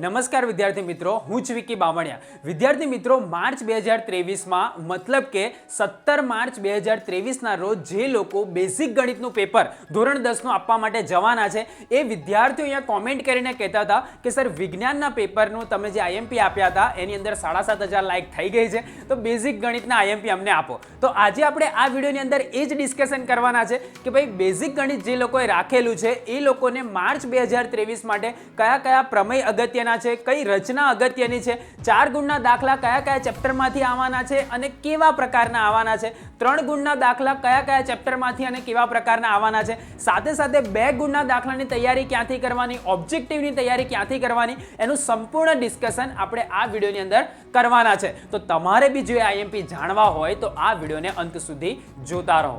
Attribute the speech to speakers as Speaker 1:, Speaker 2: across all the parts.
Speaker 1: નમસ્કાર વિદ્યાર્થી મિત્રો, હું જ વિકી બામણિયા. વિદ્યાર્થી મિત્રો, માર્ચ 2023માં મતલબ કે 17 માર્ચ 2023ના રોજ જે લોકો બેઝિક ગણિતનું પેપર ધોરણ 10નું આપવા માટે જવાના છે એ વિદ્યાર્થીઓ અહીંયા કોમેન્ટ કરીને કહેતા હતા કે સર વિજ્ઞાનના પેપરનું તમે જે આઈએમપી આપ્યા હતા એની અંદર 7,500 લાઈક થઈ ગઈ છે, તો બેઝિક ગણિતના આઈએમપી અમને આપો. તો આજે આપણે આ વિડીયોની અંદર એ જ ડિસ્કશન કરવાના છે કે ભાઈ બેઝિક ગણિત જે લોકોએ રાખેલું છે એ લોકોને માર્ચ 2023 માટે કયા કયા પ્રમેય અગત્યના છે, કઈ રચના અગત્યની છે, 4 ગુણના દાખલા કયા કયા ચેપ્ટરમાંથી આવવાના છે અને કેવા પ્રકારના આવવાના છે, 3 ગુણના દાખલા કયા કયા ચેપ્ટરમાંથી અને કેવા પ્રકારના આવવાના છે, સાથે સાથે 2 ગુણના દાખલાની તૈયારી ક્યાંથી કરવાની, ઓબ્જેક્ટિવની તૈયારી ક્યાંથી કરવાની, એનું સંપૂર્ણ ડિસ્કશન આપણે આ વિડીયોની અંદર કરવાના છે. તો તમારે બી જો આઈએમપી જાણવા હોય તો આ વિડીયોને અંત સુધી જોતા રહો.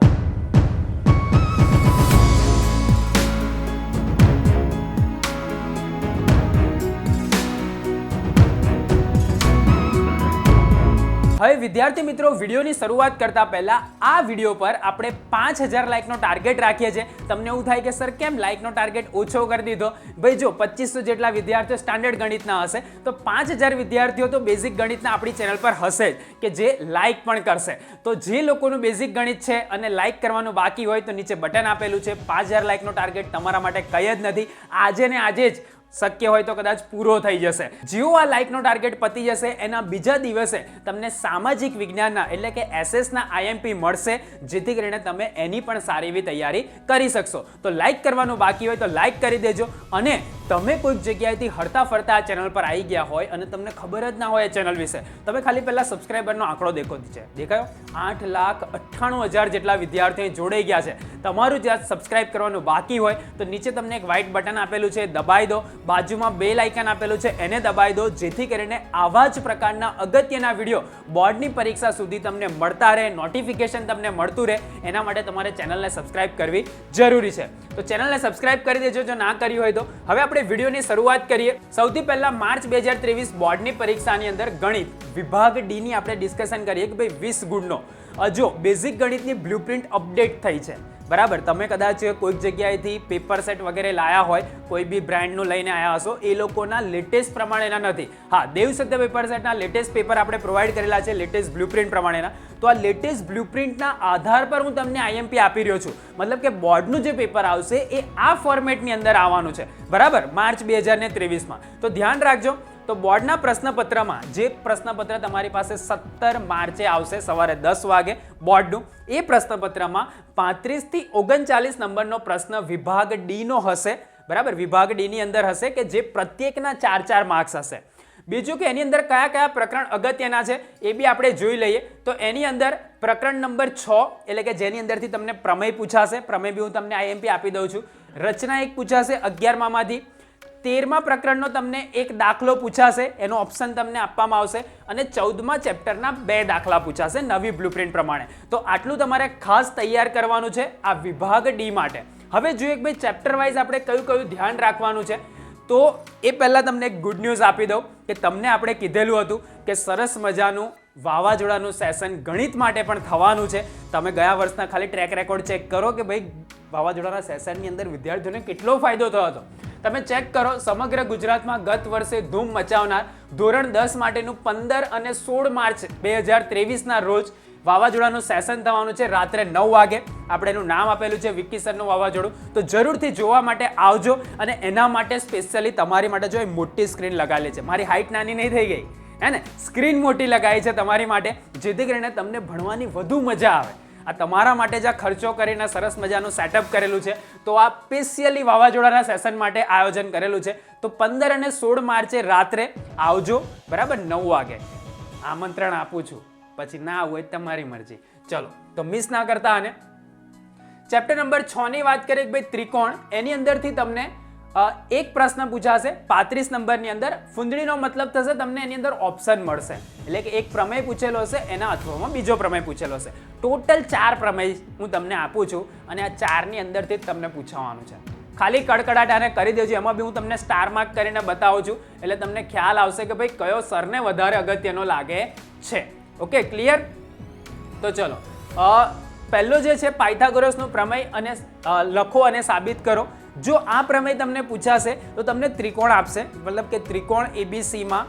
Speaker 1: હવે વિદ્યાર્થી મિત્રો, વિડીયોની શરૂઆત કરતા પહેલા આ વિડીયો પર આપણે 5,000 લાઈકનો ટાર્ગેટ રાખીએ છીએ. તમને એવું થાય કે સર કેમ લાઈકનો ટાર્ગેટ ઓછો કરી દીધો? ભાઈ જો 2500 જેટલા વિદ્યાર્થીઓ સ્ટાન્ડર્ડ ગણિતના હશે તો 5,000 વિદ્યાર્થીઓ તો બેઝિક ગણિતના આપણી ચેનલ પર હશે જ કે જે લાઈક પણ કરશે. તો જે લોકોનું બેઝિક ગણિત છે અને લાઈક કરવાનું બાકી હોય તો નીચે બટન આપેલું છે. 5,000 લાઈકનો ટાર્ગેટ તમારા માટે કંઈ જ નથી. આજે ને આજે જ શક્ય હોય તો કદાચ પૂરો થઈ જશે. જેવો આ લાઈકનો ટાર્ગેટ પતી જશે એના બીજા દિવસે તમને સામાજિક વિજ્ઞાનના એટલે કે એસએસના આઈએમપી મળશે, જેથી કરીને તમે એની પણ સારી એવી તૈયારી કરી શકશો. તો લાઈક કરવાનું બાકી હોય તો લાઈક કરી દેજો. અને તમે કોઈક જગ્યાએથી હરતા ફરતા આ ચેનલ પર આવી ગયા હોય અને તમને ખબર જ ના હોય એ ચેનલ વિશે, તમે ખાલી પહેલા સબસ્ક્રાઈબરનો આંકડો દેખાયો 8,98,000 જેટલા વિદ્યાર્થીઓ જોડાઈ ગયા છે. તમારું જ્યાં સબસ્ક્રાઈબ કરવાનું બાકી હોય તો નીચે તમને એક વ્હાઇટ બટન આપેલું છે, દબાઈ દો. બાજુમાં બેલ આઇકન આપેલું છે, એને દબાઈ દો, જેથી કરીને આવા જ પ્રકારના અગત્યના વિડીયો બોર્ડની પરીક્ષા સુધી તમને મળતા રહે, નોટિફિકેશન તમને મળતું રહે. એના માટે તમારે ચેનલને સબસ્ક્રાઇબ કરવી જરૂરી છે. તો ચેનલને સબસ્ક્રાઇબ કરી દેજો જો ના કરી હોય તો. હવે આપણે વિડીયોની શરૂઆત કરીએ. સૌથી પહેલા માર્ચ 2023 બોર્ડની પરીક્ષાની અંદર ગણિત વિભાગ ડી ની આપણે ડિસ્કશન કરીએ કે ભાઈ 20 ગુણનો જો બેઝિક ગણિતની બ્લુપ્રિન્ટ અપડેટ થઈ છે. બરાબર, તમે કદાચ કોઈક જગ્યાએથી પેપર સેટ વગેરે લાયા હોય, કોઈ બી બ્રાન્ડનું લઈને આવ્યા હશો, એ લોકોના લેટેસ્ટ પ્રમાણેના નથી. હા, દેવ સત્ય પેપર સેટના લેટેસ્ટ પેપર આપણે પ્રોવાઈડ કરેલા છે, લેટેસ્ટ બ્લુપ્રિન્ટ પ્રમાણેના. તો આ લેટેસ્ટ બ્લુપ્રિન્ટના આધાર પર હું તમને આઈએમપી આપી રહ્યો છું. મતલબ કે બોર્ડનું જે પેપર આવશે એ આ ફોર્મેટની અંદર આવવાનું છે. બરાબર, માર્ચ 2023માં. તો ધ્યાન રાખજો. તો બોર્ડના પ્રશ્નપત્રમાં જે પ્રશ્નપત્ર તમારી પાસે 17 માર્ચે આવશે સવારે 10 વાગે બોર્ડનું, એ પ્રશ્નપત્રમાં 35 થી 39 નંબરનો પ્રશ્ન વિભાગ ડી નો હશે. બરાબર, વિભાગ ડી ની અંદર હશે કે જે પ્રત્યેકના 4 માર્ક્સ હશે. બીજું કે એની અંદર કયા કયા પ્રકરણ અગત્યના છે એ બી આપણે જોઈ લઈએ. તો એની અંદર પ્રકરણ નંબર 6 એટલે કે જેની અંદરથી તમને પ્રમેય પૂછાશે. પ્રમેય બી હું તમને આઈએમપી આપી દઉં છું. રચના એક પૂછાશે 11મામાંથી. 13મા પ્રકરણનો તમને એક દાખલો પૂછાશે, એનો ઓપ્શન તમને આપવામાં આવશે. અને 14મા ચેપ્ટરના 2 દાખલા પૂછાશે નવી બ્લુપ્રિન્ટ પ્રમાણે. તો આટલું તમારે ખાસ તૈયાર કરવાનું છે આ વિભાગ ડી માટે. હવે જોઈએ કે ભાઈ ચેપ્ટર વાઇઝ આપણે કયું કયું ધ્યાન રાખવાનું છે. તો એ પહેલા તમને એક ગુડ ન્યૂઝ આપી દઉં કે તમને આપણે કીધેલું હતું કે સરસ મજાનું વાવાઝોડાનું સેશન ગણિત માટે પણ થવાનું છે. તમે ગયા વર્ષના ખાલી ટ્રેક રેકોર્ડ ચેક કરો કે ભાઈ વાવાઝોડાના સેશનની અંદર વિદ્યાર્થીઓને કેટલો ફાયદો થયો હતો. તમે ચેક કરો, સમગ્ર ગુજરાતમાં ગત વર્ષે ધૂમ મચાવનાર ધોરણ 10 માટેનું 15 અને 16 માર્ચ 2023ના રોજ વાવાઝોડાનું સેશન થવાનું છે રાત્રે 9 વાગે. આપણે એનું નામ આપેલું છે વિકી સરનું વાવાઝોડું. તો જરૂરથી જોવા માટે આવજો. અને એના માટે સ્પેશિયલી તમારી માટે જો મોટી સ્ક્રીન લગાવેલી છે. મારી હાઈટ નાની નહીં થઈ ગઈ હે ને, સ્ક્રીન મોટી લગાવી છે તમારી માટે, જેથી કરીને તમને ભણવાની વધુ મજા આવે. આ તમારા માટે જ આ ખર્ચો કરીને સરસ મજાનું સેટઅપ કરેલું છે. તો આ સ્પેશિયલી વાવાઝોડાના સેશન માટે આયોજન કરેલું છે. તો 15 અને 16 માર્ચે રાત્રે આવજો. બરાબર, 9 વાગે આમંત્રણ આપું છું. પછી ના હોય તમારી મરજી. ચલો, તો મિસ ના કરતા. અને ચેપ્ટર નંબર 6 ની વાત કરીએ કે ભાઈ ત્રિકોણ, એની અંદરથી તમને એક પ્રશ્ન પૂછાશે 35 નંબરની અંદર. ફૂંદડીનો મતલબ થશે તમને એની અંદર ઓપ્શન મળશે, એટલે કે એક પ્રમેય પૂછેલો હશે, એના અથવામાં બીજો પ્રમેય પૂછેલો હશે. ટોટલ 4 પ્રમેય હું તમને આપું છું અને આ 4ની અંદરથી જ તમને પૂછવાનું છે. ખાલી કડકડાટાને કરી દેજો. એમાં બી હું તમને સ્ટાર માર્ક કરીને બતાવું છું, એટલે તમને ખ્યાલ આવશે કે ભાઈ કયો સરને વધારે અગત્યનો લાગે છે. Okay, clear? તો ચલો, પહેલો જે છે પાયથાગોરસનું પ્રમેય અને લખો અને સાબિત કરો. જો આ પ્રમેય તમને પૂછાશે તો તમને ત્રિકોણ આપશે, મતલબ કે ત્રિકોણ એબીસીમાં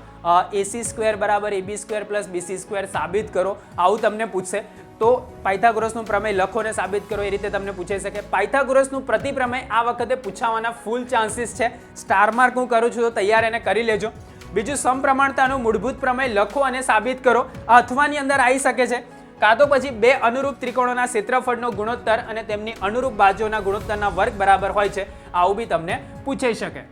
Speaker 1: AC સ્ક્વેર બરાબર AB square plus BC square સાબિત કરો, આવું તમને પૂછશે. તો પાયથાગોરસનું પ્રમેય લખો ને સાબિત કરો, એ રીતે તમને પૂછાઈ શકે. પાયથાગોરસનું પ્રતિપ્રમેય આ વખતે પૂછાવાના ફૂલ ચાન્સીસ છે. સ્ટાર માર્ક હું કરું છું તો તૈયાર એને કરી લેજો. બીજું સમપ્રમાણતાનું મૂળભૂત પ્રમેય લખો અને સાબિત કરો, આ અથવાની અંદર આવી શકે છે. કાં તો પછી બે અનુરૂપ ત્રિકોણોના ક્ષેત્રફળનો ગુણોત્તર અને તેમની અનુરૂપ બાજુઓના ગુણોત્તરના વર્ગ બરાબર હોય છે, આવું બી તમને પૂછાઈ શકે.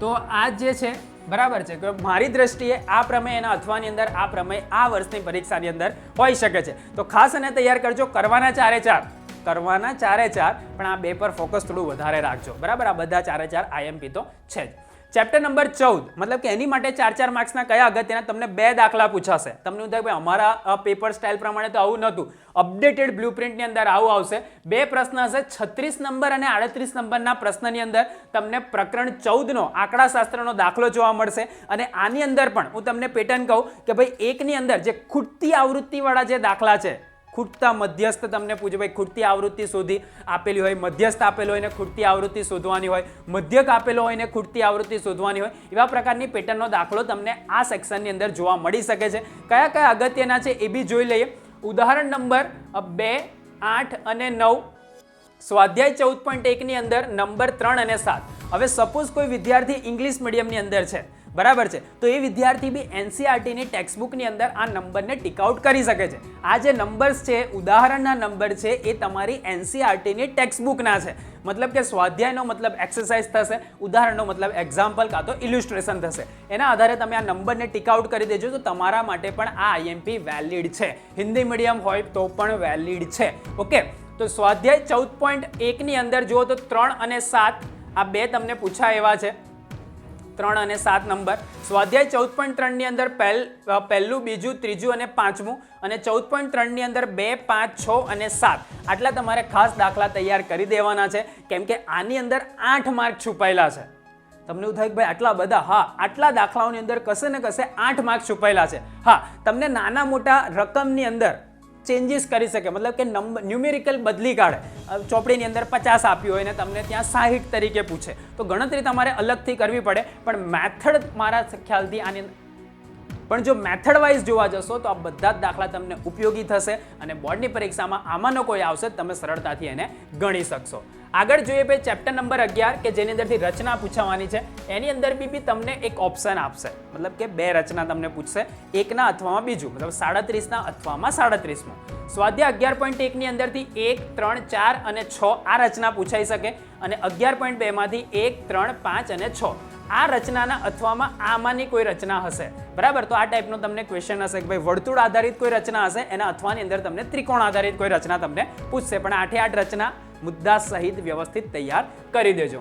Speaker 1: તો આ જે છે બરાબર છે કે મારી દ્રષ્ટિએ આ પ્રમેય એના અથવાની અંદર આ પ્રમેય આ વર્ષની પરીક્ષાની અંદર હોઈ શકે છે. તો ખાસ એને તૈયાર કરજો. કરવાના 4 કરવાના 4 પણ આ બે પર ફોકસ થોડું વધારે રાખજો, બરાબર. આ બધા 4 IMP તો છે જ. ચેપ્ટર નંબર 14, મતલબ કે એની માટે 4 માર્ક્સના કયા અગત્યના, તમને 2 દાખલા પૂછાશે. તમને એવું થાય ભાઈ અમારા પેપર સ્ટાઇલ પ્રમાણે તો આવું નહોતું, અપડેટેડ બ્લુપ્રિન્ટની અંદર આવું આવશે. 2 પ્રશ્ન હશે, 36 નંબર અને 38 નંબરના પ્રશ્નની અંદર તમને પ્રકરણ 14નો આંકડાશાસ્ત્રનો દાખલો જોવા મળશે. અને આની અંદર પણ હું તમને પેટર્ન કહું કે ભાઈ એકની અંદર જે ખૂટતી આવૃત્તિવાળા જે દાખલા છે, ખૂટતા મધ્યસ્થ તમને પૂછે, ભાઈ ખૂટતી આવૃત્તિ શોધી આપેલી હોય, મધ્યસ્થ આપેલો હોય ને ખૂટતી આવૃત્તિ શોધવાની હોય, મધ્યક આપેલો હોય ને ખૂટતી આવૃત્તિ શોધવાની હોય, એવા પ્રકારની પેટર્નનો દાખલો તમને આ સેક્શનની અંદર જોવા મળી શકે છે. કયા કયા અગત્યના છે એ બી જોઈ લઈએ. ઉદાહરણ નંબર 2, 8 અને 9, સ્વાધ્યાય 14.1 ની અંદર નંબર 3 અને 7. હવે સપોઝ કોઈ વિદ્યાર્થી ઇંગ્લિશ મીડિયમની અંદર છે, બરાબર છે, તો એ વિદ્યાર્થી બી NCERTની ટેક્સ્ટબુકની અંદર આ નંબરને ટીક આઉટ કરી શકે છે. આ જે નંબર્સ છે, ઉદાહરણના નંબર છે, એ તમારી NCERTની ટેક્સ્ટબુકના છે. મતલબ કે સ્વાધ્યાયનો મતલબ એક્સરસાઇઝ થશે, ઉદાહરણનો મતલબ એક્ઝામ્પલ કાં તો ઇલ્યુસ્ટ્રેશન થશે. એના આધારે તમે આ નંબરને ટીક આઉટ કરી દેજો, તો તમારા માટે પણ આ IMP વેલિડ છે. હિન્દી મીડિયમ હોય તો પણ વેલિડ છે. ઓકે, તો સ્વાધ્યાય 14.1 ની અંદર જુઓ તો 3 અને 7 આ બે તમને પૂછાય એવા છે. 3 અને 7 નંબર. સ્વાધ્યાય 14.3 ની અંદર પહેલું, બીજું, ત્રીજું અને પાંચમું, અને 14.3 ની અંદર 2, 5, 6 અને 7 આટલા તમારે ખાસ દાખલા તૈયાર કરી દેવાના છે, કેમ કે આની અંદર 8 માર્ક છુપાયેલા છે. તમને એવું થાય કે ભાઈ આટલા બધા, હા, આટલા દાખલાઓની અંદર કશે ને કશે 8 માર્ક છુપાયેલા છે. હા, તમને નાના મોટા રકમની અંદર ચેન્જીસ કરી શકે, મતલબ કે ન્યુમેરિકલ બદલી કાઢે. ચોપડીની અંદર 50 આપ્યું હોય ને તમને ત્યાં 60 તરીકે પૂછે, તો ગણતરી તમારે અલગથી કરવી પડે. પણ મેથડ મારા ખ્યાલથી આની પણ જો મેથડ વાઇઝ જોવા જશો તો આ બધા જ દાખલા તમને ઉપયોગી થશે અને બોર્ડની પરીક્ષામાં આમાંનો કોઈ આવશે તમે સરળતાથી એને ગણી શકશો. આગળ જોઈએ ભાઈ ચેપ્ટર નંબર 11 કે જેની અંદરથી રચના પૂછવાની છે. એની અંદર બી તમને એક ઓપ્શન આપશે, મતલબ કે 2 રચના તમને પૂછશે, એકના અથવામાં બીજું, મતલબ 37ના અથવામાં 37માં. સ્વાધ્યાય 11.1 ની અંદરથી 1, 3, 4 અને 6 આ રચના પૂછાઈ શકે, અને 11.2 માંથી 1, 3, 5 અને 6 આ રચનાના અથવામાં આમાંની કોઈ રચના હશે, બરાબર. તો આ ટાઈપનો તમને ક્વેશ્ચન હશે કે ભાઈ વર્તુળ આધારિત કોઈ રચના હશે, એના અથવાની અંદર તમને ત્રિકોણ આધારિત કોઈ રચના તમને પૂછશે, પણ 8 રચના મુદ્દા સહિત વ્યવસ્થિત તૈયાર કરી દેજો.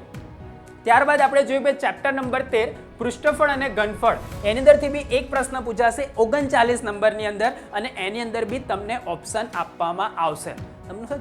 Speaker 1: ત્યારબાદ આપણે જોયું ચેપ્ટર નંબર 13 પૃષ્ઠફળ અને ઘનફળ. એની અંદરથી બી એક પ્રશ્ન પૂછાશે 39 નંબરની અંદર, અને એની અંદર બી તમને ઓપ્શન આપવામાં આવશે.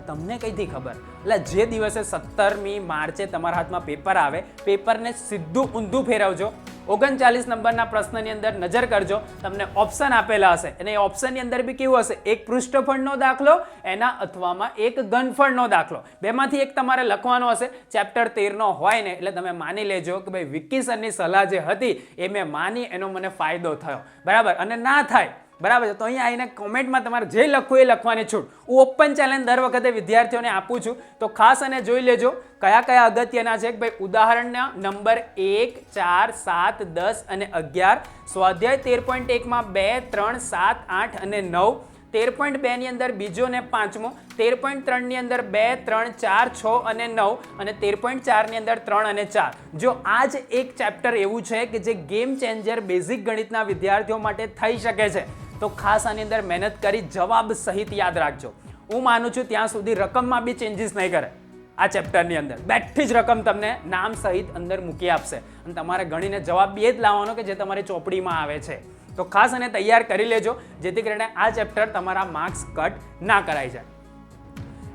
Speaker 1: તમને કઈથી ખબર? એટલે જે દિવસે 17મી માર્ચે તમારા હાથમાં પેપર આવે, પેપરને સીધું ઊંધું ફેરવજો. 39 નંબરના પ્રશ્નની અંદર નજર કરજો, તમને ઓપ્શન આપેલા હશે, અને એ ઓપ્શનની અંદર બી કેવું હશે, એક પૃષ્ઠફળનો દાખલો, એના અથવામાં એક ઘનફળનો દાખલો. બેમાંથી એક તમારે લખવાનો હશે. ચેપ્ટર 13નો હોય ને એટલે તમે માની લેજો કે ભાઈ વિકી સરની સલાહ જે હતી એ મેં માની, એનો મને ફાયદો થયો, બરાબર. અને ના થાય, બરાબર છે, તો અહીંયા આવીને કોમેન્ટમાં તમારે જે લખવું એ લખવાની છૂટ. હું ઓપન ચેલેન્જ દર વખતે વિદ્યાર્થીઓને આપું છું, તો ખાસ અને જોઈ લેજો કયા કયા અગત્યના છે. કે ભાઈ ઉદાહરણના નંબર 1, 4, 7, 10 અને 11. સ્વાધ્યાય 13.1 માં 2, 3, 7, 8 અને 9. 13.2 ની અંદર બીજો ને પાંચમો. 13.3 ની અંદર 2, 3, 4, 6 અને 9, અને 13.4 ની અંદર 3 અને 4. જો આ જ એક ચેપ્ટર એવું છે કે જે ગેમ ચેન્જર બેઝિક ગણિતના વિદ્યાર્થીઓ માટે થઈ શકે છે, તો ખાસ આની અંદર મહેનત કરી જવાબ સહિત યાદ રાખજો. હું માનું છું ત્યાં સુધી રકમમાં બી ચેન્જીસ નહીં કરે. આ ચેપ્ટરની અંદર બેઠી જ રકમ તમને નામ સહિત અંદર મૂકી આપશે, અને તમારે ગણીને જવાબ બી એ જ લાવવાનો કે જે તમારી ચોપડીમાં આવે છે. તો ખાસ અને તૈયાર કરી લેજો, જેથી કરીને આ ચેપ્ટર તમારા માર્ક્સ કટ ના કરાઈ જાય.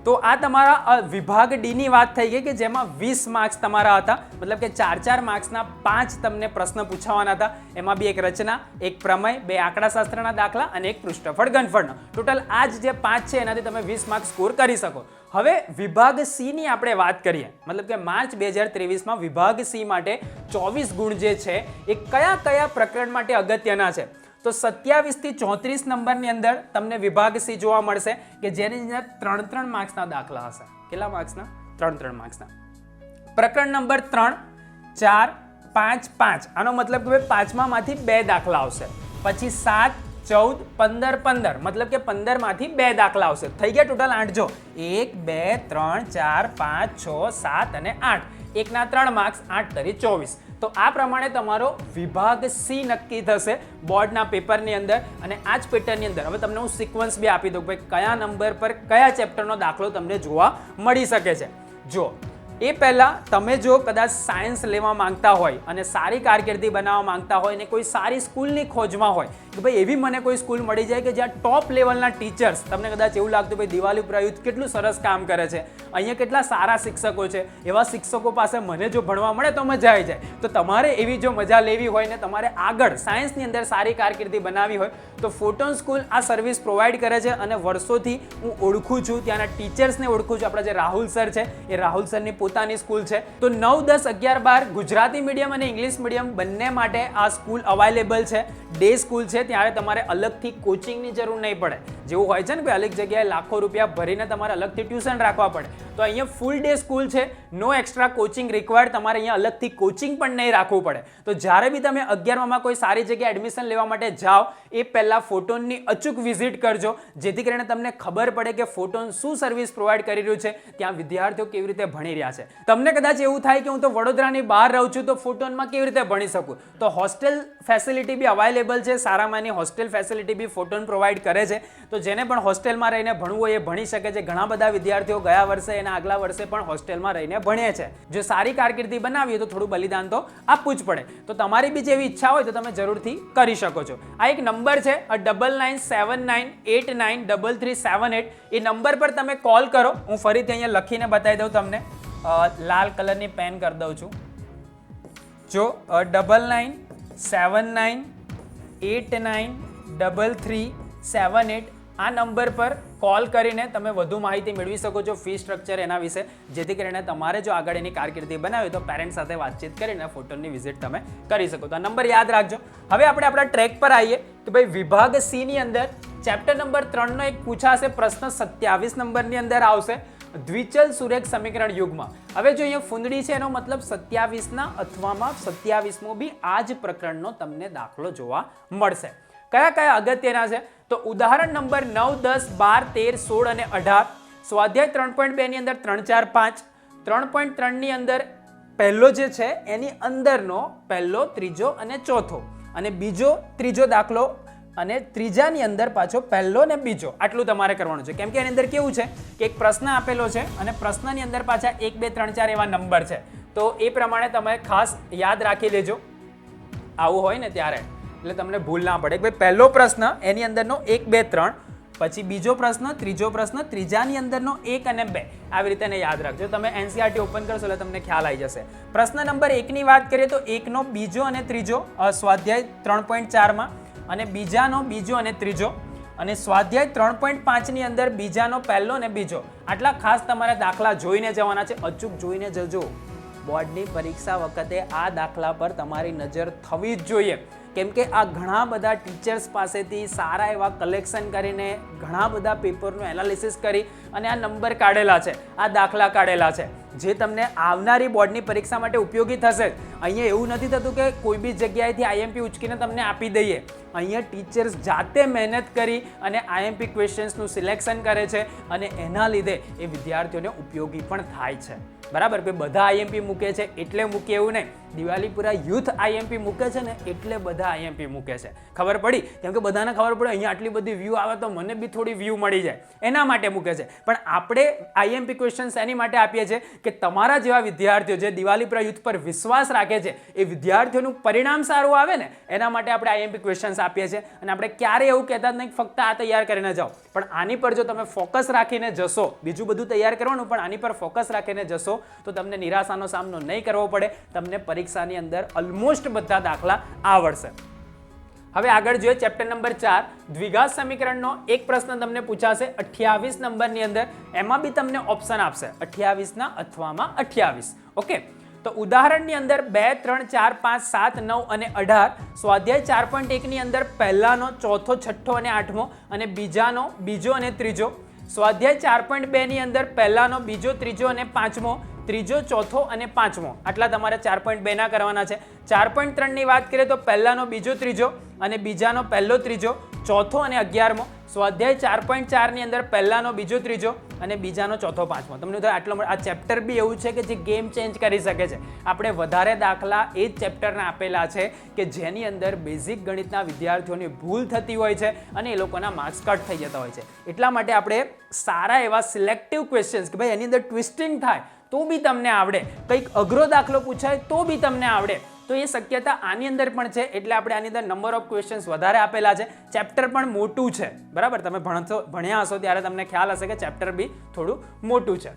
Speaker 1: તો આ તમારા વિભાગ ડી ની વાત થઈ ગઈ કે જેમાં 20 માર્ક્સ તમારા હતા, મતલબ કે 4 માર્ક્સના 5 તમને પ્રશ્ન પૂછવાના હતા. એમાં બી એક રચના, એક પ્રમેય, 2 આંકડાશાસ્ત્રના દાખલા અને એક પૃષ્ઠફળ ઘનફળનો. ટોટલ આ જે 5 છે એનાથી તમે 20 માર્ક્સ સ્કોર કરી શકો. હવે વિભાગ સી ની આપણે વાત કરીએ, મતલબ કે માર્ચ 2023માં વિભાગ સી માટે 24 ગુણ જે છે એ કયા કયા પ્રકરણ માટે અગત્યના છે? તો 27 થી 34 નંબરની અંદર તમને વિભાગ સી જોવા મળશે કે જેની અંદર 3 માર્ક્સના દાખલા હશે. કેટલા માર્ક્સના? 3 માર્ક્સના. પ્રકરણ નંબર 3, 4, 5, 5, આનો મતલબ કે પાંચમામાંથી 2 દાખલા આવશે. પછી 7, 14, 15, 15, મતલબ કે 15 માંથી 2 દાખલા આવશે. થઈ ગયા ટોટલ 8. જો 1, 2, 3, 4, 5, 6, 7 અને 8. એકના 3 માર્ક્સ, 8 તરી 24. તો આ પ્રમાણે તમારો વિભાગ સી નક્કી થશે બોર્ડના પેપરની અંદર. અને આ જ પેટર્નની અંદર હવે તમને હું સિક્વન્સ બી આપી દઉં, ભાઈ કયા નંબર પર કયા ચેપ્ટરનો દાખલો તમને જોવા મળી શકે છે. જો એ પહેલાં તમે જો કદાચ સાયન્સ લેવા માંગતા હોય અને સારી કારકિર્દી બનાવવા માંગતા હોય અને કોઈ સારી સ્કૂલની ખોજમાં હોય કે ભાઈ એવી મને કોઈ સ્કૂલ મળી જાય કે જ્યાં ટોપ લેવલના ટીચર્સ, તમને કદાચ એવું લાગતું ભાઈ દિવાળી ઉપર યુથ કેટલું સરસ કામ કરે છે, અહીંયા કેટલા સારા શિક્ષકો છે, એવા શિક્ષકો પાસે મને જો ભણવા મળે તો મજા આવી જાય. તો તમારે એવી જો મજા લેવી હોય ને તમારે આગળ સાયન્સની અંદર સારી કારકિર્દી બનાવવી હોય તો ફોટોન સ્કૂલ આ સર્વિસ પ્રોવાઈડ કરે છે. અને વર્ષોથી હું ઓળખું છું, ત્યાંના ટીચર્સને ઓળખું છું. આપણા જે રાહુલ સર છે એ રાહુલ સરની પોતાની સ્કૂલ છે. તો 9, 10, 11, 12 ગુજરાતી મીડિયમ અને ઇંગ્લિશ મીડિયમ બંને માટે આ સ્કૂલ અવેલેબલ છે. ડે સ્કૂલ છે, ત્યારે તમારે અલગથી કોચિંગની જરૂર નહીં પડે. જેવું હોય છે ને ભાઈ અલગ જગ્યાએ લાખો રૂપિયા ભરીને તમારે અલગથી ટ્યુશન રાખવા પડે, તો અહીંયા ફૂલ ડે સ્કૂલ છે. નો એક્સ્ટ્રા કોચિંગ રિક્વાયર્ડ. તમારે અહીંયા અલગથી કોચિંગ પણ નહીં રાખવું પડે. તો જ્યારે બી તમે 11માં કોઈ સારી જગ્યાએ એડમિશન લેવા માટે જાઓ એ પહેલાં ફોટોનની અચૂક વિઝિટ કરજો, જેથી કરીને તમને ખબર પડે કે ફોટોન શું સર્વિસ પ્રોવાઈડ કરી રહ્યું છે, ત્યાં વિદ્યાર્થીઓ કેવી રીતે ભણી રહ્યા છે. તમને કદાચ એવું થાય કે હું તો વડોદરાની બહાર રહું છું તો ફોટોનમાં કેવી રીતે ભણી શકું, તો હોસ્ટેલ ફેસિલિટી બી અવેલેબલ છે. સારામાંની હોસ્ટેલ ફેસિલિટી બી ફોટોન પ્રોવાઈડ કરે છે. તો જેને પણ હોસ્ટેલમાં રહીને ભણવું હોય એ ભણી શકે છે. ઘણા બધા વિદ્યાર્થીઓ ગયા વર્ષે અને આગલા વર્ષે પણ હોસ્ટેલમાં રહીને ભણે છે. જો સારી કારકિર્દી બનાવીએ તો થોડું બલિદાન તો આપવું જ પડે. તો તમારી બી જેવી ઈચ્છા હોય તો તમે જરૂરથી કરી શકો છો. આ એક નંબર છે 9979893378. એ નંબર પર તમે કોલ કરો. હું ફરીથી અહીંયા લખીને બતાવી દઉં તમને, લાલ કલરની પેન કરી દઉં છું. જો 9979893378 આ નંબર પર કોલ કરીને તમે વધુ માહિતી મેળવી શકો છો ફી સ્ટ્રક્ચર એના વિશે, જેથી કરીને તમારે જો આગળ એની કારકિર્દી બનાવી તો પેરેન્ટ્સ સાથે વાતચીત કરીને ફોટોની વિઝિટ તમે કરી શકો. તો આ નંબર યાદ રાખજો. હવે આપણે આપણા ટ્રેક પર આવીએ કે ભાઈ વિભાગ સી ની અંદર ચેપ્ટર નંબર 3 નો એક પૂછાશે પ્રશ્ન 27 નંબરની અંદર આવશે, દ્વિચલ સુરેખ સમીકરણ યુગમાં. હવે જો અહીંયા ફૂંદડી છે એનો મતલબ 27ના અથવામાં 27મો બી આ જ પ્રકરણનો તમને દાખલો જોવા મળશે. કયા કયા અગત્યના છે તો ઉદાહરણ નંબર 9, 10, 12, 13, 16 અને 18. સ્વાધ્યાય 3.2 ની અંદર 3, 4, 5. 3.3 ની અંદર પહેલો જે છે એની અંદરનો પહેલો, ત્રીજો અને ચોથો, અને બીજો ત્રીજો દાખલો, અને ત્રીજાની અંદર પાછો પહેલો ને બીજો. આટલું તમારે કરવાનું છે, કેમ કે એની અંદર કેવું છે કે એક પ્રશ્ન આપેલો છે અને પ્રશ્નની અંદર પાછા 1, 2, 3, 4 એવા નંબર છે. તો એ પ્રમાણે તમે ખાસ યાદ રાખી લેજો આવું હોય ને ત્યારે, એટલે તમને ભૂલ ના પડે. ભાઈ પહેલો પ્રશ્ન એની અંદરનો 1, 2, 3, પછી બીજો પ્રશ્ન, ત્રીજો પ્રશ્ન, ત્રીજાની અંદરનો 1 અને 2, આવી રીતે એને યાદ રાખજો. તમે NCERT ઓપન કરશો એટલે તમને ખ્યાલ આવી જશે. પ્રશ્ન નંબર 1 ની વાત કરીએ તો 1નો બીજો અને ત્રીજો સ્વાધ્યાય 3.4માં, અને બીજાનો બીજો અને ત્રીજો, અને સ્વાધ્યાય 3.5 ની અંદર બીજાનો પહેલો અને બીજો. આટલા ખાસ તમારે દાખલા જોઈને જવાના છે. અચૂક જોઈને જજો. બોર્ડની પરીક્ષા વખતે આ દાખલા પર તમારી નજર થવી જ જોઈએ, કેમ કે આ ઘણા બધા ટીચર્સ પાસેથી સારા એવા કલેક્શન કરીને ઘણા બધા પેપરનું એનાલિસિસ કરી અને આ નંબર કાઢેલા છે, આ દાખલા કાઢેલા છે, જે તમને આવનારી બોર્ડની પરીક્ષા માટે ઉપયોગી થશે. અહીંયા એવું નથી થતું કે કોઈ બી જગ્યાએથી IMP ઉચકીને તમને આપી દઈએ. અહીંયા ટીચર્સ જાતે મહેનત કરી અને IMP ક્વેશ્ચન્સનું સિલેક્શન કરે છે અને એના લીધે એ વિદ્યાર્થીઓને ઉપયોગી પણ થાય છે. બરાબર, કે બધા IMP મૂકે છે એટલે મૂકે એવું નહીં. દિવાલીપુરા યુથ IMP મૂકે છે ને એટલે બધા IMP મૂકે છે. ખબર પડી? કેમ કે બધાને ખબર પડે અહીંયા આટલી બધી વ્યૂ આવે તો મને બી થોડી વ્યૂ મળી જાય, એના માટે મૂકે છે. પણ આપણે IMP ક્વેશ્ચન્સ એની માટે આપીએ છીએ કે તમારા જેવા વિદ્યાર્થીઓ જે દિવાલીપુરા યુથ પર વિશ્વાસ રાખે છે એ વિદ્યાર્થીઓનું પરિણામ સારું આવે ને એના માટે આપણે IMP ક્વેશ્ચન્સ આપીએ છીએ. અને આપણે ક્યારે એવું કહેતા જ નહીં ફક્ત આ તૈયાર કરીને જાઓ, પણ આની પર જો તમે ફોકસ રાખીને જશો, બીજું બધું તૈયાર કરવાનું પણ આની પર ફોકસ રાખીને જશો તો તમને નિરાશાનો સામનો નહીં કરવો પડે. તમને પરીક્ષાની અંદર ઓલમોસ્ટ બધા દાખલા આવડશે. હવે આગળ જોઈએ ચેપ્ટર નંબર 4 દ્વિઘાત સમીકરણનો એક પ્રશ્ન તમને પૂછાશે 28 નંબરની અંદર, એમાં બી તમને ઓપ્શન આપશે 28 ના અથવામાં 28. ઓકે, તો ઉદાહરણની અંદર 2, 3, 4, 5, 7, 9 અને 18, સ્વાધ્યાય 4.1 ની અંદર પહેલાનો, ચોથો, છઠ્ઠો અને આઠમો અને બીજાનો, બીજો અને ત્રીજો, સ્વાધ્યાય 4.2 ની અંદર પહેલાનો, બીજો, ત્રીજો અને પાંચમો, ત્રીજો, ચોથો અને પાંચમો. આટલા તમારે 4.2 ના કરવાના છે. 4.3 ની વાત કરીએ તો પહેલાનો, બીજો, ત્રીજો અને બીજાનો પહેલો, ત્રીજો, ચોથો અને 11મો. સ્વાધ્યાય 4.4 ની અંદર પહેલાનો, બીજો, ત્રીજો અને બીજાનો ચોથો, પાંચમો. તમને તો આટલો, આ ચેપ્ટર બી એવું છે કે જે ગેમ ચેન્જ કરી શકે છે. આપણે વધારે દાખલા એ જ ચેપ્ટરના આપેલા છે કે જેની અંદર બેઝિક ગણિતના વિદ્યાર્થીઓની ભૂલ થતી હોય છે અને એ લોકોના માર્ક્સ કટ થઈ જતા હોય છે. એટલા માટે આપણે સારા એવા સિલેક્ટિવ ક્વેશ્ચન્સ કે ભાઈ એની અંદર ટ્વિસ્ટિંગ થાય તો બી તમને આવડે, કંઈક અઘરો દાખલો પૂછાય તો બી તમને આવડે, તો એ શક્યતા આની અંદર પણ છે. એટલે આપણે આની અંદર નંબર ઓફ ક્વેશ્ચન્સ વધારે આપેલા છે. ચેપ્ટર પણ મોટું છે, બરાબર. તમે ભણ્યા હશો ત્યારે તમને ખ્યાલ હશે કે ચેપ્ટર બી થોડું મોટું છે.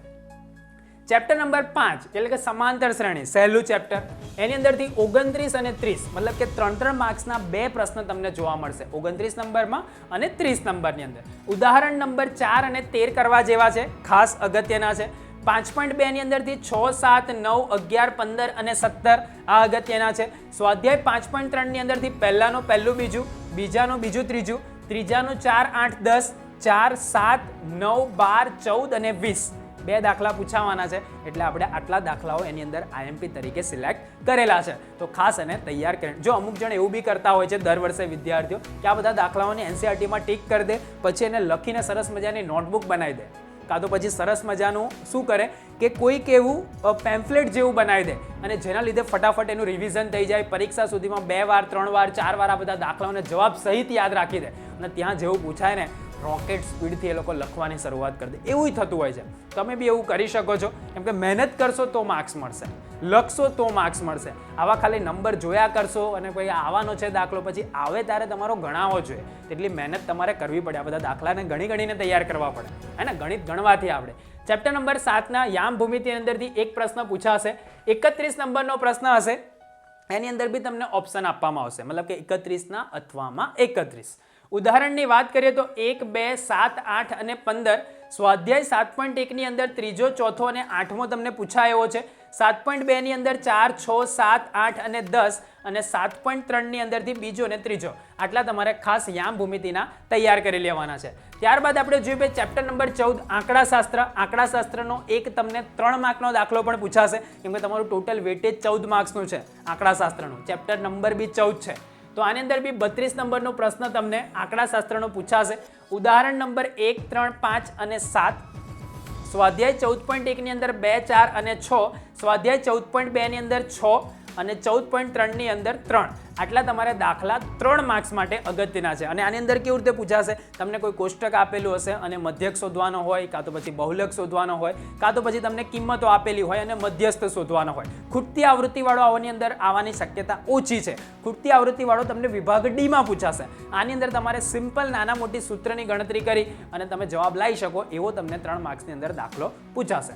Speaker 1: ચેપ્ટર નંબર 5 એટલે કે સમાંતર શ્રેણી, સહેલું ચેપ્ટર. એની અંદરથી 29 અને 30 મતલબ કે 3 માર્ક્સના બે પ્રશ્ન તમને જોવા મળશે, 29 નંબરમાં અને 30 નંબરની અંદર. ઉદાહરણ નંબર 4 અને 13 કરવા જેવા છે, ખાસ અગત્યના છે. 5.2 ની અંદરથી 6, 7, 9, 11, 15 અને 17 આ અગત્યના છે. સ્વાધ્યાય 5.3 ની અંદરથી પહેલાનો, પહેલું, બીજું, બીજાનો, બીજું, ત્રીજું, ત્રીજાનું 4, 8, 10, 4, 7, 9, 12, 14 અને 20 બે દાખલા પૂછાવાના છે. એટલે આપણે આટલા દાખલાઓ એની અંદર આઈએમપી તરીકે સિલેક્ટ કરેલા છે, તો ખાસ એને તૈયાર કરી. જો અમુક જણ એવું બી કરતા હોય છે દર વર્ષે વિદ્યાર્થીઓ કે આ બધા દાખલાઓને એનસીઆરટીમાં ટીક કરી દે, પછી એને લખીને સરસ મજાની નોટબુક બનાવી દે, કાં તો પછી સરસ મજાનું શું કરે કે કોઈક એવું પેમ્ફલેટ જેવું બનાવી દે અને જેના લીધે ફટાફટ એનું રિવિઝન થઈ જાય. પરીક્ષા સુધીમાં 2 વાર 3 વાર 4 વાર આ બધા દાખલાઓને જવાબ સહિત યાદ રાખી દે અને ત્યાં જેવું પૂછાય ને રોકેટ સ્પીડથી એ લોકો લખવાની શરૂઆત કરી દે. એવું થતું હોય છે. તમે બી એવું કરી શકો છો, કેમ કે મહેનત કરશો તો માર્ક્સ મળશે, લખશો તો માર્ક્સ મળશે. આવા ખાલી નંબર જોયા કરશો અને કોઈ આવવાનો છે દાખલો, પછી આવે ત્યારે તમારો ગણાવો જોઈએ. એટલી મહેનત તમારે કરવી પડે. આ બધા દાખલાને ગણીને તૈયાર કરવા પડે, હે ને. ગણિત ગણવાથી આવડે. ચેપ્ટર નંબર 7 ના યામ ભૂમિતિ અંદરથી એક પ્રશ્ન પૂછાશે, 31 નંબરનો પ્રશ્ન હશે. એની અંદર બી તમને ઓપ્શન આપવામાં આવશે, મતલબ કે 31 ના અથવામાં 31. ઉદાહરણની વાત કરીએ તો 1, 2, 7, 8 અને 15. સ્વાધ્યાય 7.1 ની અંદર ત્રીજો, ચોથો અને આઠમો તમને પૂછાયો છે. 7.2 ની અંદર 4, 6, 7, 8 અને 10 અને 7.3 ની અંદરથી બીજો અને ત્રીજો. આટલા તમારે ખાસ યામ ભૂમિતિના તૈયાર કરી લેવાના છે. ત્યારબાદ આપણે જોઈએ ચેપ્ટર નંબર 14 આંકડાશાસ્ત્ર. આંકડાશાસ્ત્રનો એક તમને 3 માર્કનો દાખલો પણ પૂછાશે, કેમ કે તમારું ટોટલ વેટેજ 14 માર્ક્સનું છે આંકડાશાસ્ત્રનું. ચેપ્ટર નંબર બી 14 છે, તો આની અંદર બી 32 નંબરનો પ્રશ્ન તમને આંકડાશાસ્ત્રનો પૂછાશે. ઉદાહરણ નંબર 1, 3, 5 અને 7. સ્વાધ્યાય 14.1 ની અંદર 2, 4 અને 6. સ્વાધ્યાય 14.2 ની અંદર 6 અને 14.3 ની અંદર 3. આટલા તમારે દાખલા 3 માર્ક્સ માટે અગત્યના છે. અને આની અંદર કેવી રીતે પૂછાશે, તમને કોઈ કોષ્ટક આપેલું હશે અને મધ્યક શોધવાનો હોય, કાં તો પછી બહુલક શોધવાનો હોય, કાં તો પછી તમને કિંમતો આપેલી હોય અને મધ્યસ્થ શોધવાનો હોય. ખૂટતી આવૃત્તિવાળો આની અંદર આવવાની શક્યતા ઓછી છે. ખૂટતી આવૃત્તિવાળો તમને વિભાગ ડીમાં પૂછાશે. આની અંદર તમારે સિમ્પલ નાના મોટી સૂત્રની ગણતરી કરી અને તમે જવાબ લાવી શકો એવો તમને 3 માર્ક્સની અંદર દાખલો પૂછાશે,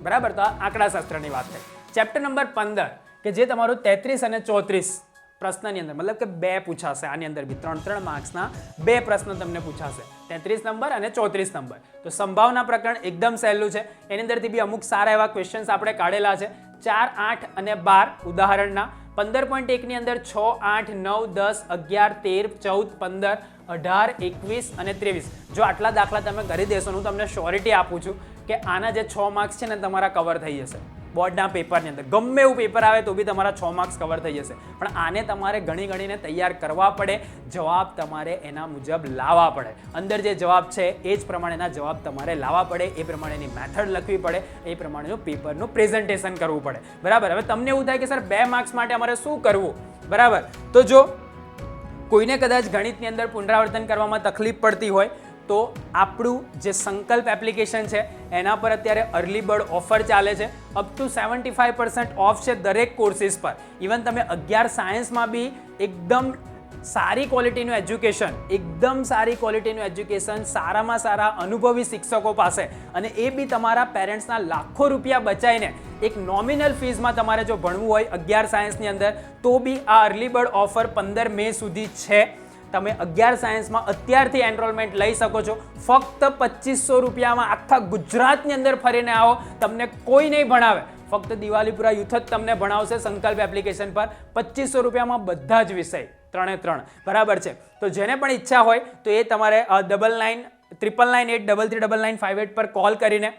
Speaker 1: બરાબર. તો આ આંકડાશાસ્ત્રની વાત થઈ. ચેપ્ટર નંબર 15 કે જે તમારું 33 અને 34 પ્રશ્નની અંદર, મતલબ કે 2 પૂછાશે. આની અંદર બી 3 માર્ક્સના 2 પ્રશ્ન તમને પૂછાશે, 33 નંબર અને 34 નંબર. તો સંભાવના પ્રકરણ એકદમ સહેલું છે. એની અંદરથી બી અમુક સારા એવા ક્વેશ્ચન્સ આપણે કાઢેલા છે. 4, 8 અને 12 ઉદાહરણના. 15.1 ની અંદર 6, 8, 9, 10, 11, 13, 14, 15, 18, 21 અને 23. જો આટલા દાખલા તમે કરી દેશો, હું તમને શ્યોરિટી આપું છું કે આના જે 6 માર્ક્સ છે ને તમારા કવર થઈ જશે. બોર્ડના પેપરની અંદર ગમે એવું પેપર આવે તો બી તમારા 6 માર્ક્સ કવર થઈ જશે. પણ આને તમારે ગણીને તૈયાર કરવા પડે, જવાબ તમારે એના મુજબ લાવવા પડે. અંદર જે જવાબ છે એ જ પ્રમાણેના જવાબ તમારે લાવવા પડે, એ પ્રમાણેની મેથડ લખવી પડે, એ પ્રમાણેનું પેપરનું પ્રેઝન્ટેશન કરવું પડે, બરાબર. હવે તમને એવું થાય કે સર 2 માર્ક્સ માટે અમારે શું કરવું, બરાબર. તો જો કોઈને કદાચ ગણિતની અંદર પુનરાવર્તન કરવામાં તકલીફ પડતી હોય તો આપણું જે સંકલ્પ એપ્લિકેશન છે એના પર અત્યારે અર્લી બર્ડ ઓફર ચાલે છે. અપ ટુ 75% ઓફ છે દરેક કોર્સીસ પર. ઇવન તમે 11 સાયન્સમાં બી એકદમ સારી ક્વોલિટીનું એજ્યુકેશન, એકદમ સારી ક્વોલિટીનું એજ્યુકેશન સારામાં સારા અનુભવી શિક્ષકો પાસે, અને એ બી તમારા પેરેન્ટ્સના લાખો રૂપિયા બચાવીને એક નોમિનલ ફીઝમાં તમારે જો ભણવું હોય 11 સાયન્સની અંદર, તો બી આ અર્લી બર્ડ ઓફર 15 મે સુધી છે. તમે 11 સાયન્સમાં અત્યારથી એનરોલમેન્ટ લઈ શકો છો. ફક્ત 2500 રૂપિયામાં આખા ગુજરાતની અંદર ફરીને આવો, તમને કોઈ નહીં ભણાવે, ફક્ત દિવાલીપુરા યુથ જ તમને ભણાવશે સંકલ્પ એપ્લિકેશન પર. 2500 રૂપિયામાં બધા જ વિષય 3 બરાબર છે. તો જેને પણ ઈચ્છા હોય તો એ તમારે 9999833958 પર કોલ કરીને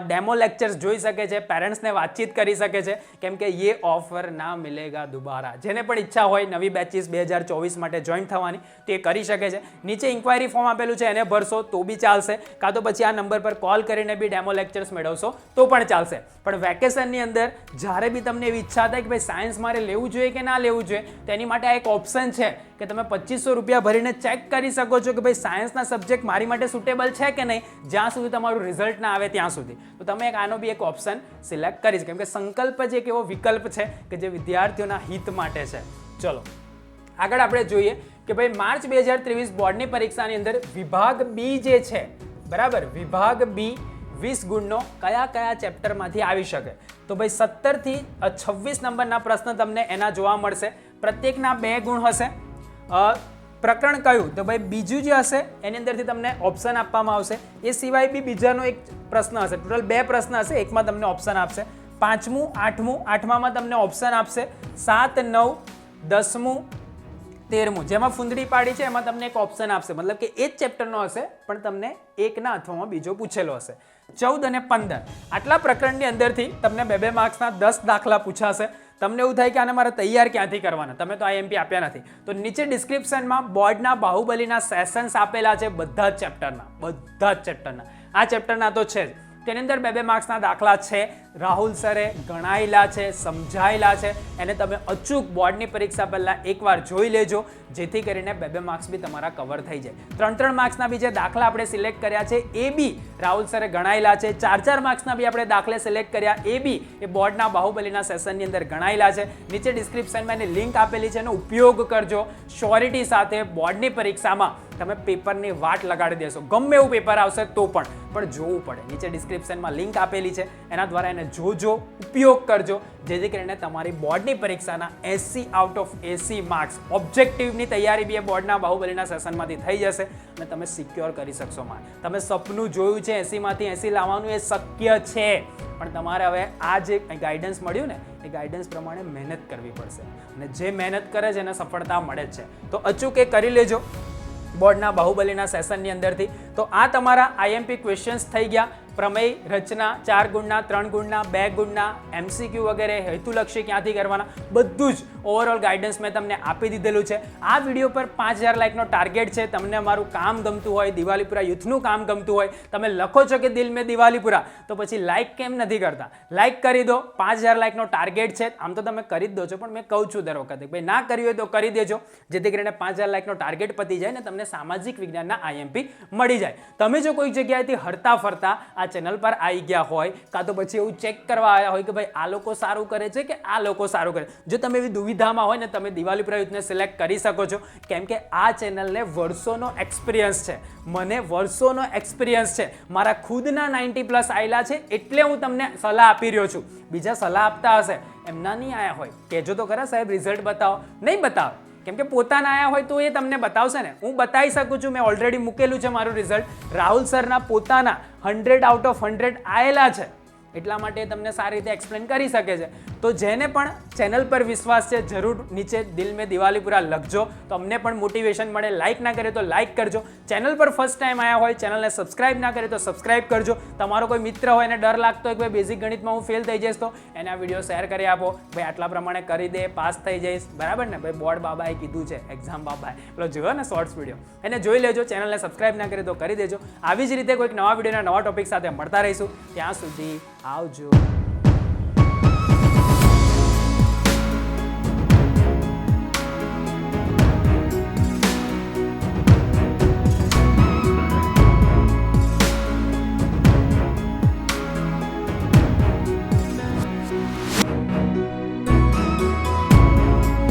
Speaker 1: ડેમો લેક્ચર્સ જોઈ શકે છે, પેરેન્ટ્સને વાતચીત કરી શકે છે, કેમ કે ये ઓફર ના મિલેગા દુબારા. જેને પણ ઈચ્છા હોય નવી બેચીસ 2024 માટે જોઈન થવાની તે કરી શકે છે. નીચે ઇન્ક્વાયરી ફોર્મ આપેલું છે, એને ભરશો તો બી ચાલશે, કાં તો પછી આ નંબર પર કોલ કરીને બી ડેમો લેક્ચર્સ મેળવશો તો પણ ચાલશે. પણ વેકેશનની અંદર જ્યારે બી તમને એવી ઈચ્છા થાય કે ભાઈ સાયન્સ મારે લેવું જોઈએ કે ના લેવું જોઈએ, તેની માટે આ એક ઓપ્શન છે કે તમે 2500 રૂપિયા ભરીને ચેક કરી શકો છો કે ભાઈ સાયન્સના સબ્જેક્ટ મારી માટે સુટેબલ છે કે નહીં, જ્યાં સુધી તમારું રિઝલ્ટ ના આવે ત્યાં સુધી. તો તમે આનો બી એક ઓપ્શન સિલેક્ટ કરી, કેમ કે સંકલ્પ જ એક એવો વિકલ્પ છે કે જે વિદ્યાર્થીઓના હિત માટે છે. ચલો આગળ આપણે જોઈએ કે ભાઈ માર્ચ 2023 બોર્ડની પરીક્ષાની અંદર વિભાગ બી જે છે, બરાબર, વિભાગ બી 20 ગુણનો કયા કયા ચેપ્ટરમાંથી આવી શકે. તો ભાઈ 17 થી 26 નંબરના પ્રશ્ન તમને એના જોવા મળશે. પ્રત્યેકના 2 ગુણ હશે. પ્રકરણ કયું? તો ભાઈ બીજું જે હશે એની અંદરથી તમને ઓપ્શન આપવામાં આવશે. એ સિવાય બી બીજાનો એક પ્રશ્ન હશે. ટોટલ 2 પ્રશ્ન હશે, એકમાં તમને ઓપ્શન આપશે. 5મું 8મું, 8મામાં તમને ઓપ્શન આપશે. 7 9 10મું 13મું, જેમાં ફૂંદડી પાડી છે એમાં તમને એક ઓપ્શન આપશે, મતલબ કે એ જ ચેપ્ટરનો હશે પણ તમને એકના અથવામાં બીજો પૂછેલો હશે. 14 અને 15 આટલા પ્રકરણની અંદરથી તમને 2 માર્ક્સના 10 દાખલા પૂછાશે. તમને એવું થાય કે આને મારે તૈયાર ક્યાંથી કરવાના, તમે તો IMP આપ્યા નથી, તો નીચે ડિસ્ક્રિપ્શનમાં બોર્ડના બાહુબલીના સેશન્સ આપેલા છે બધા જ ચેપ્ટરના. આ ચેપ્ટરના તો છે જ, તેની અંદર 2 માર્ક્સના દાખલા છે. રાહુલ સરે ગણાયેલા છે, સમજાયેલા છે, એને તમે અચૂક બોર્ડની પરીક્ષા પહેલા એકવાર જોઈ લેજો, જેથી કરીને 2 માર્ક્સ બી તમારા કવર થઈ જાય. 3 માર્ક્સના બી જે દાખલા આપણે સિલેક્ટ કર્યા છે એ બી રાહુલ સરે ગણાયેલા છે. 4 માર્ક્સના બી આપણે દાખલે સિલેક્ટ કર્યા એ બી એ બોર્ડના બાહુબલીના સેશનની અંદર ગણાયેલા છે. નીચે ડિસ્ક્રિપ્શનમાં એની લિંક આપેલી છે, એનો ઉપયોગ કરજો. શ્યોરિટી સાથે બોર્ડની પરીક્ષામાં તમે પેપરની વાટ લગાડી દેશો. ગમે એવું પેપર આવશે તો પણ જોવું પડે. નીચે ડિસ્ક્રિપ્શનમાં લિંક આપેલી છે, એના દ્વારા એને જોજો, ઉપયોગ કરજો, જેથી કરીને તમારી બોર્ડની પરીક્ષાના 80 આઉટ ઓફ 80 માર્ક્સ ઓબ્જેક્ટિવની તૈયારી બી એ બોર્ડના બાહુબલીના સેશનમાંથી થઈ જશે અને તમે સિક્યોર કરી શકશો. તમે સપનું જોયું છે 80માંથી 80 લાવવાનું, એ શક્ય છે, પણ તમારે હવે આ જે ગાઈડન્સ મળ્યું ને એ ગાઈડન્સ પ્રમાણે મહેનત કરવી પડશે, અને જે મહેનત કરે છે એને સફળતા મળે જ છે. તો અચૂક એ કરી લેજો બોર્ડના બાહુબલીના સેશનની અંદરથી. તો આ તમારા IMP ક્વેશ્ચન્સ થઈ ગયા. પ્રમેય, રચના, 4 ગુણના, 3 ગુણના, 2 ગુણના, MCQ વગેરે, હેતુલક્ષી ક્યાંથી કરવાના, બધું જ ઓવરઓલ ગાઈડન્સ મેં તમને આપી દીધેલું છે. આ વિડીયો પર 5000 લાઇકનો ટાર્ગેટ છે. તમને અમારું કામ ગમતું હોય, દિવાલીપુરા યુથનું કામ ગમતું હોય, તમે લખો છો કે દિલ મેં દિવાલીપુરા, તો પછી લાઇક કેમ નથી કરતા? લાઇક કરી દો. 5000 લાઇકનો ટાર્ગેટ છે. આમ તો તમે કરી જ દો છો, પણ મેં કહું છું દર વખતે ભાઈ ના કર્યું હોય તો કરી દેજો, જેથી કરીને 5000 લાઇકનો ટાર્ગેટ પતી જાય ને તમને સામાજિક વિજ્ઞાનના IMP મળી જાય. તમે જો કોઈ જગ્યાએથી હરતા ફરતા આ ચેનલ પર આવી ગયા હોય, કાં તો પછી એવું ચેક કરવા આવ્યા હોય કે ભાઈ આ લોકો સારું કરે છે કે આ લોકો સારું કરે, જો તમે એવી દુવિધામાં હોય ને, તમે દિવાલીપુરા યુથને સિલેક્ટ કરી શકો છો, કેમ કે આ ચેનલને વર્ષોનો એક્સપિરિયન્સ છે. મને વર્ષોનો એક્સપિરિયન્સ છે, મારા ખુદના 90+ આવેલા છે, એટલે હું તમને સલાહ આપી રહ્યો છું. બીજા સલાહ આપતા હશે, એમના નહીં આવ્યા હોય, કહેજો તો ખરા સાહેબ રિઝલ્ટ બતાવો. નહીં બતાવો, કેમ કે પોતાના આયા હોય તો એ તમને બતાવશે ને. હું બતાવી શકું છું, મેં ઓલરેડી મૂકેલું છે મારું રિઝલ્ટ. રાહુલ સરના પોતાના 100 આઉટ ઓફ 100 આવેલા છે, એટલા માટે તમને સારી રીતે એક્સપ્લેન કરી શકે છે. તો જેને પણ ચેનલ પર વિશ્વાસ છે, જરૂર નીચે દિલ મેં દિવાલીપુરા લખજો, તો અમને પણ મોટિવેશન મળે. લાઇક ના કરે તો લાઇક કરજો. ચેનલ પર ફર્સ્ટ ટાઈમ આવ્યા હોય, ચેનલને સબસ્ક્રાઇબ ના કરે તો સબસ્ક્રાઇબ કરજો. તમારો કોઈ મિત્ર હોય એને ડર લાગતો હોય કે ભાઈ બેઝિક ગણિતમાં હું ફેલ થઈ જઈશ, તો એને આ વિડીયો શેર કરી આપો. ભાઈ આટલા પ્રમાણે કરી દે, પાસ થઈ જઈશ, બરાબર ને? ભાઈ બોર્ડ બાબાએ કીધું છે, એક્ઝામ બાબાએ, પેલો જોયો ને શોર્ટ્સ વિડીયો, એને જોઈ લેજો. ચેનલને સબસ્ક્રાઇબ ના કરે તો કરી દેજો. આવી જ રીતે કોઈક નવા વિડીયોના નવા ટોપિક સાથે મળતા રહીશું. ત્યાં સુધી આવજો.